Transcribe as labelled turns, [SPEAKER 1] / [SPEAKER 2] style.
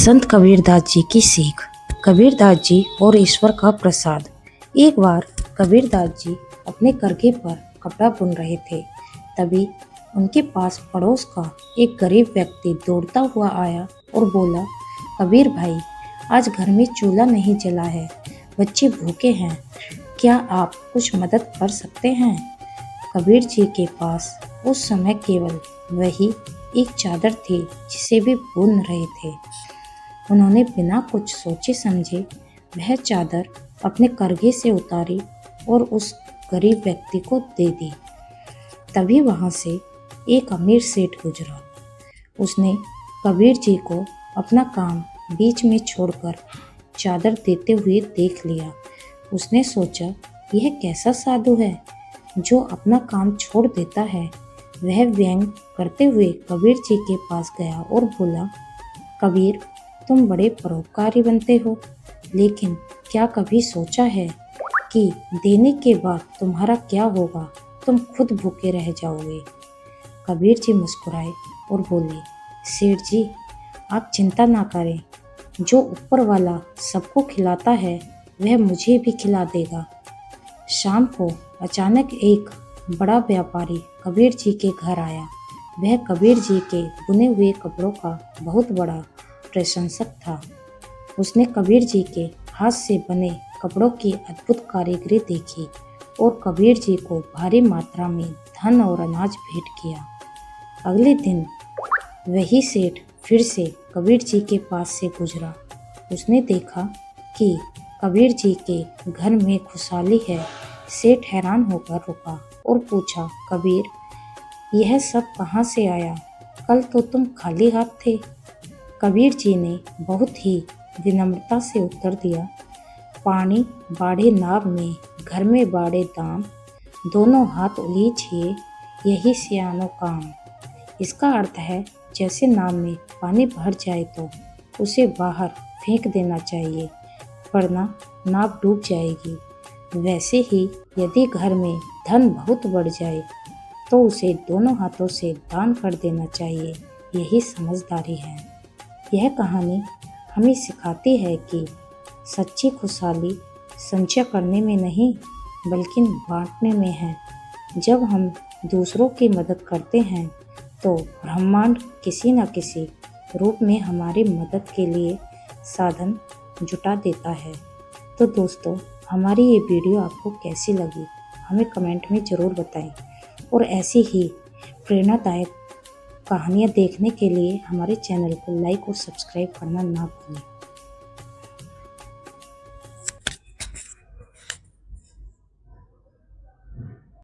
[SPEAKER 1] संत कबीरदास जी की सीख। कबीरदास जी और ईश्वर का प्रसाद। एक बार कबीरदास जी अपने करघे पर कपड़ा बुन रहे थे। तभी उनके पास पड़ोस का एक गरीब व्यक्ति दौड़ता हुआ आया और बोला, कबीर भाई, आज घर में चूल्हा नहीं जला है, बच्चे भूखे हैं, क्या आप कुछ मदद कर सकते हैं? कबीर जी के पास उस समय केवल वही एक चादर थी जिसे वे बुन रहे थे। उन्होंने बिना कुछ सोचे समझे वह चादर अपने करघे से उतारी और उस गरीब व्यक्ति को दे दी। तभी वहां से एक अमीर सेठ गुजरा। उसने कबीर जी को अपना काम बीच में छोड़कर चादर देते हुए देख लिया। उसने सोचा, यह कैसा साधु है जो अपना काम छोड़ देता है। वह व्यंग करते हुए कबीर जी के पास गया और बोला, कबीर, तुम बड़े परोपकारी बनते हो, लेकिन क्या कभी सोचा है कि देने के बाद तुम्हारा क्या होगा? तुम खुद भूखे रह जाओगे। कबीर जी मुस्कुराए और बोले, सेठ जी, आप चिंता ना करें, जो ऊपर वाला सबको खिलाता है वह मुझे भी खिला देगा। शाम को अचानक एक बड़ा व्यापारी कबीर जी के घर आया। वह कबीर जी के बुने हुए कपड़ों का बहुत बड़ा प्रशंसक था। उसने कबीर जी के हाथ से बने कपड़ों की अद्भुत कारीगरी देखी और कबीर जी को भारी मात्रा में धन और अनाज भेंट किया। अगले दिन वही सेठ फिर से कबीर जी के पास से गुजरा। उसने देखा कि कबीर जी के घर में खुशहाली है। सेठ हैरान होकर रुका और पूछा, कबीर, यह सब कहाँ से आया? कल तो तुम खाली हाथ थे। कबीर जी ने बहुत ही विनम्रता से उत्तर दिया, पानी बाढ़े नाव में, घर में बाढ़े दाम, दोनों हाथ उलीझिए, यही सियानो काम। इसका अर्थ है, जैसे नाव में पानी भर जाए तो उसे बाहर फेंक देना चाहिए, वरना नाव डूब जाएगी। वैसे ही यदि घर में धन बहुत बढ़ जाए तो उसे दोनों हाथों से दान कर देना चाहिए, यही समझदारी है। यह कहानी हमें सिखाती है कि सच्ची खुशहाली संचय करने में नहीं बल्कि बांटने में है। जब हम दूसरों की मदद करते हैं तो ब्रह्मांड किसी न किसी रूप में हमारी मदद के लिए साधन जुटा देता है। तो दोस्तों, हमारी ये वीडियो आपको कैसी लगी हमें कमेंट में ज़रूर बताएं और ऐसी ही प्रेरणादायक कहानियाँ देखने के लिए हमारे चैनल को लाइक और सब्सक्राइब करना ना भूलें।